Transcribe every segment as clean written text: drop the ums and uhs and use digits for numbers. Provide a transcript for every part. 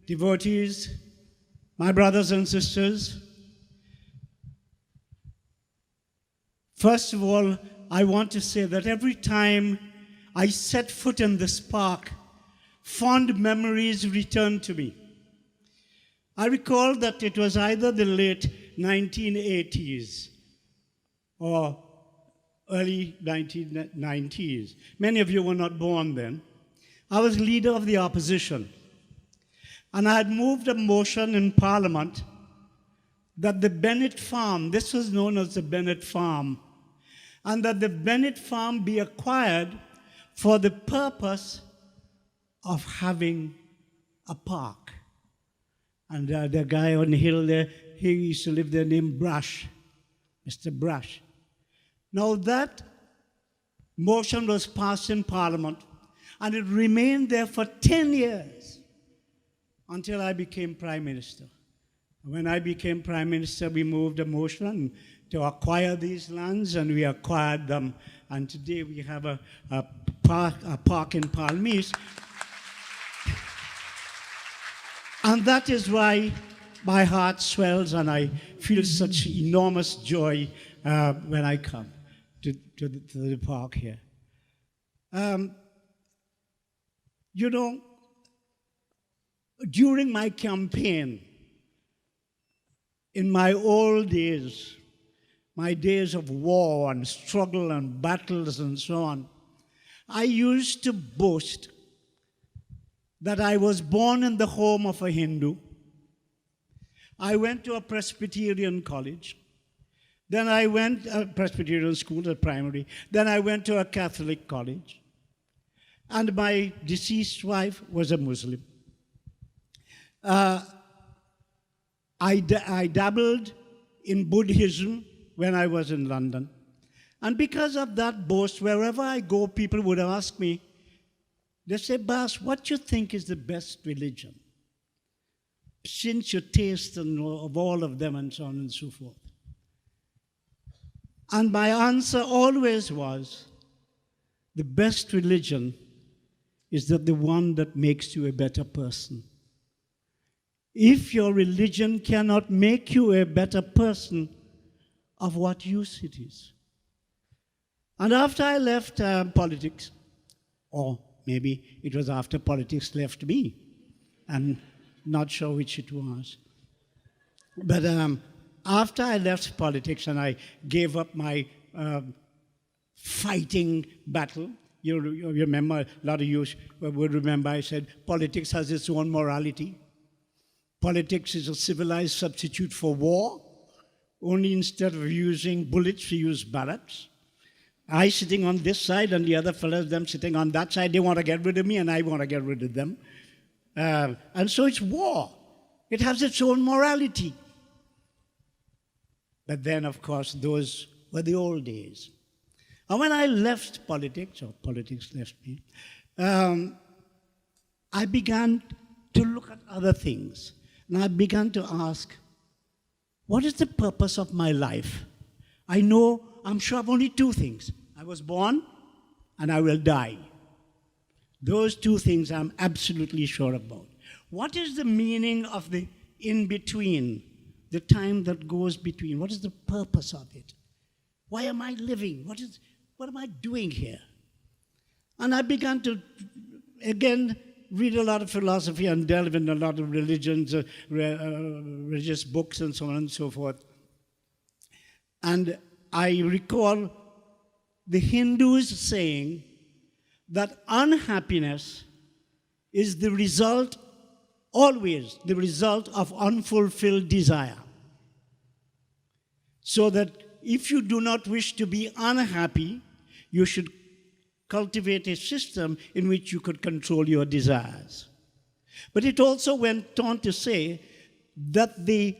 devotees, my brothers and sisters, first of all, I want to say that every time I set foot in this park, fond memories return to me. I recall that it was either the late 1980s or early 1990s. Many of you were not born then. I was leader of the opposition. And I had moved a motion in Parliament that the Bennett Farm, this was known as the Bennett Farm, and that the Bennett Farm be acquired for the purpose of having a park. And the guy on the hill there, he used to live there named Brush, Mr. Brush. Now that motion was passed in Parliament, and it remained there for 10 years until I became Prime Minister. When I became Prime Minister, we moved a motion to acquire these lands, and we acquired them. And today we have a park in Palmiste. And that is why my heart swells and I feel such enormous joy when I come to the park here. You know, during my campaign, in my old days, my days of war and struggle and battles and so on, I used to boast that I was born in the home of a Hindu. I went to a Presbyterian college. Then I went to a Presbyterian school at primary. Then I went to a Catholic college. And my deceased wife was a Muslim. I dabbled in Buddhism when I was in London. And because of that boast, wherever I go, people would ask me, they say, Bas, what do you think is the best religion? Since your taste of all of them and so on and so forth. And my answer always was, the best religion is that the one that makes you a better person. If your religion cannot make you a better person, of what use it is? And after I left politics, or maybe it was after politics left me, I'm not sure which it was. But after I left politics and I gave up my fighting battle, you remember, a lot of you would remember I said, politics has its own morality. Politics is a civilized substitute for war. Only instead of using bullets, we use ballots. I sitting on this side and the other fellows, them sitting on that side, they want to get rid of me and I want to get rid of them. And so it's war. It has its own morality. But then, of course, those were the old days. And when I left politics, or politics left me, I began to look at other things. And I began to ask, what is the purpose of my life? I'm sure of only two things. I was born and I will die. Those two things I'm absolutely sure about. What is the meaning of the in-between, the time that goes between? What is the purpose of it? Why am I living? What am I doing here? And I began to, again, read a lot of philosophy and delve in a lot of religions, religious books and so on and so forth. And I recall the Hindus saying that unhappiness is the result, always the result of unfulfilled desire. So that if you do not wish to be unhappy, you should cultivate a system in which you could control your desires. But it also went on to say that the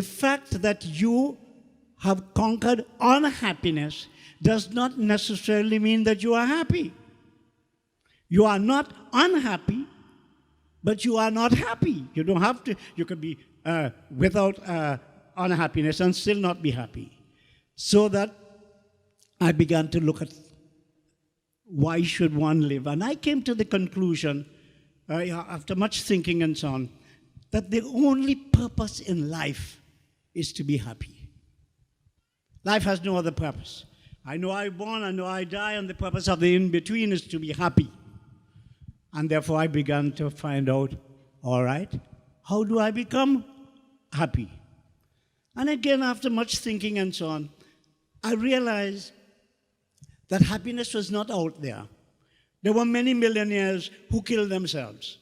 fact that you have conquered unhappiness does not necessarily mean that you are happy. You are not unhappy, but you are not happy. You don't have to, you could be without unhappiness and still not be happy. So that I began to look at why should one live? And I came to the conclusion after much thinking and so on, that the only purpose in life is to be happy. Life has no other purpose. I know I'm born, I know I die, and the purpose of the in-between is to be happy. And therefore I began to find out, all right, how do I become happy? And again, after much thinking and so on, I realized that happiness was not out there. There were many millionaires who killed themselves.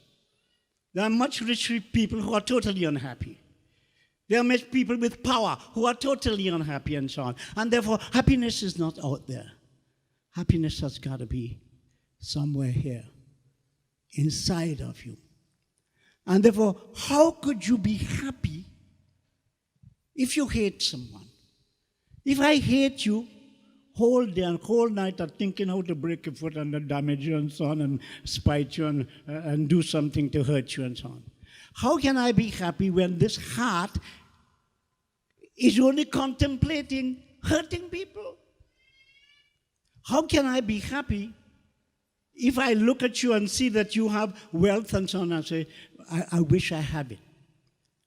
There are much richer people who are totally unhappy. There are many people with power who are totally unhappy and so on. And therefore, happiness is not out there. Happiness has got to be somewhere here, inside of you. And therefore, how could you be happy if you hate someone? If I hate you, whole day and whole night I'm thinking how to break your foot and damage you and so on and spite you and do something to hurt you and so on. How can I be happy when this heart is only contemplating hurting people? How can I be happy if I look at you and see that you have wealth and so on and say, I wish I had it.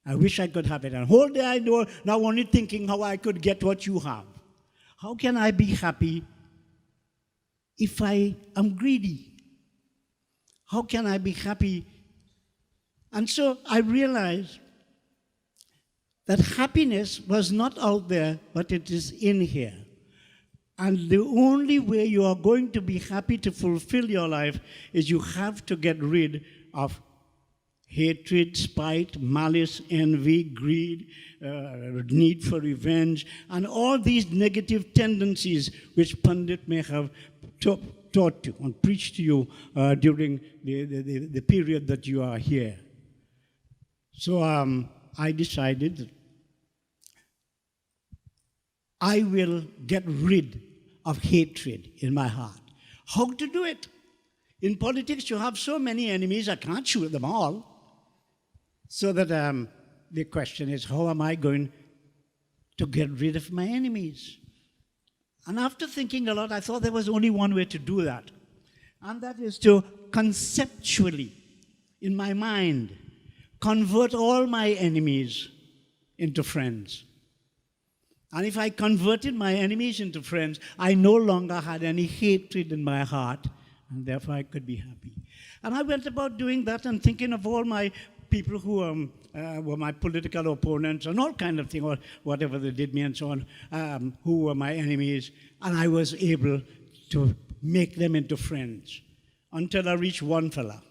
I wish I could have it. And whole day I know now only thinking how I could get what you have. How can I be happy if I am greedy? How can I be happy? And so I realized that happiness was not out there, but it is in here. And the only way you are going to be happy to fulfill your life is you have to get rid of hatred, spite, malice, envy, greed, need for revenge, and all these negative tendencies which Pandit may have taught you and preached to you during the period that you are here. So I decided that I will get rid of hatred in my heart. How to do it? In politics, you have so many enemies, I can't shoot them all. So that the question is, how am I going to get rid of my enemies? And after thinking a lot, I thought there was only one way to do that. And that is to conceptually, in my mind, convert all my enemies into friends. And if I converted my enemies into friends, I no longer had any hatred in my heart, and therefore I could be happy. And I went about doing that and thinking of all my people who were my political opponents and all kind of things, or whatever they did me and so on, who were my enemies, and I was able to make them into friends until I reached one fella.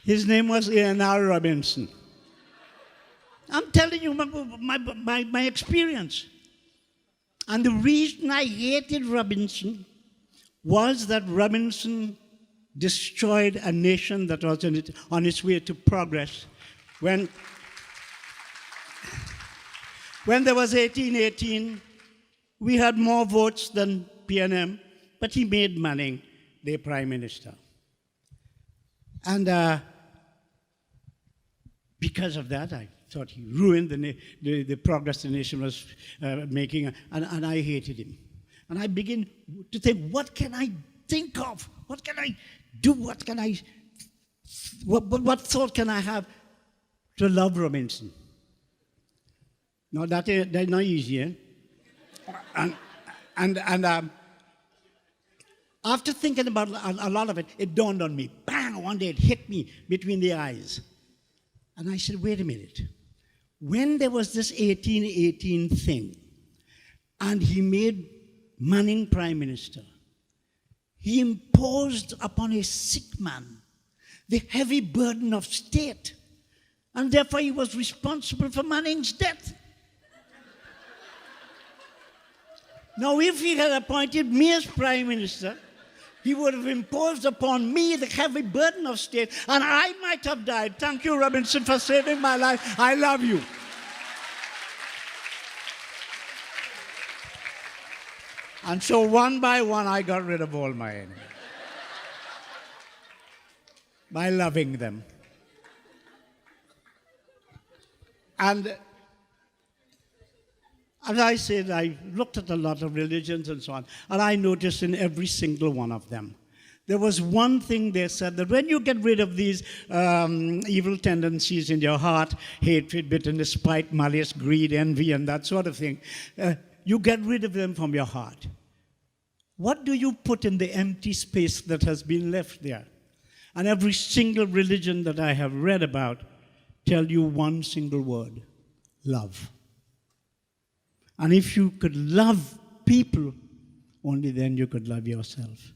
His name was A.N.R. Robinson. I'm telling you my experience. And the reason I hated Robinson was that Robinson destroyed a nation that was on its way to progress. When there was 1818, we had more votes than PNM, but he made Manning the prime minister. And because of that, I thought he ruined the progress the nation was making, and I hated him. And I began to think, what can I think of? What can I do? What thought can I have to love Robinson? No, that's not easy, eh? And after thinking about a lot of it, it dawned on me. Bang! One day it hit me between the eyes. And I said, wait a minute. When there was this 1818 thing, and he made Manning prime minister, he imposed upon a sick man the heavy burden of state, and therefore he was responsible for Manning's death. Now, if he had appointed me as prime minister, he would have imposed upon me the heavy burden of state, and I might have died. Thank you, Robinson, for saving my life. I love you. And so one by one, I got rid of all my enemies by loving them. And As I said, I looked at a lot of religions and so on, and I noticed in every single one of them, there was one thing they said, that when you get rid of these evil tendencies in your heart, hatred, bitterness, spite, malice, greed, envy, and that sort of thing, you get rid of them from your heart. What do you put in the empty space that has been left there? And every single religion that I have read about tell you one single word: love. And if you could love people, only then you could love yourself.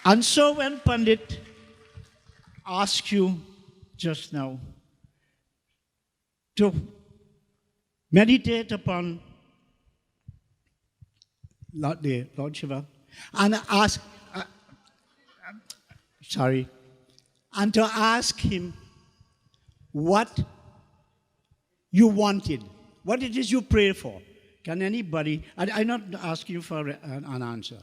And so when Pandit asked you just now to meditate upon Lord Shiva and and to ask him what you wanted, what it is you pray for. Can anybody, I'm not asking you for an answer,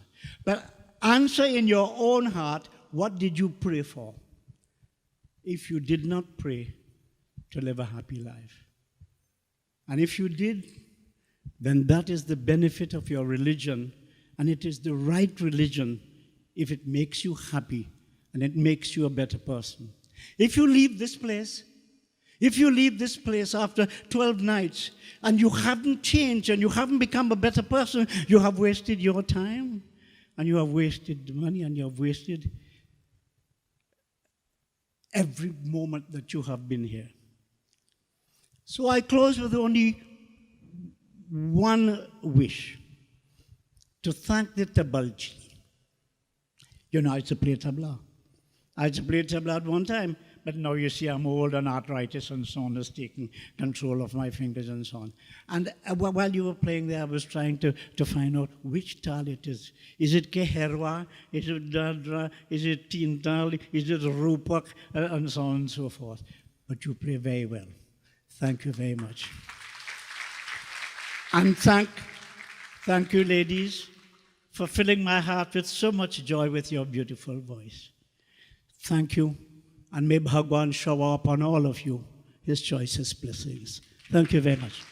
but answer in your own heart, what did you pray for? If you did not pray to live a happy life. And if you did, then that is the benefit of your religion, and it is the right religion if it makes you happy and it makes you a better person. If you leave this place after 12 nights and you haven't changed and you haven't become a better person, you have wasted your time and you have wasted money and you have wasted every moment that you have been here. So I close with only one wish: to thank the Tabalji. You know, I used to play tabla. I used to play tabla at one time, but now you see I'm old and arthritis and so on has taken control of my fingers and so on. And while you were playing there, I was trying to find out which tal it is. Is it Keherwa? Is it Dadra? Is it Tintal? Is it Rupak? And so on and so forth. But you play very well. Thank you very much. And thank you, ladies, for filling my heart with so much joy with your beautiful voice. Thank you, and may Bhagwan shower upon all of you his choicest blessings. Thank you very much.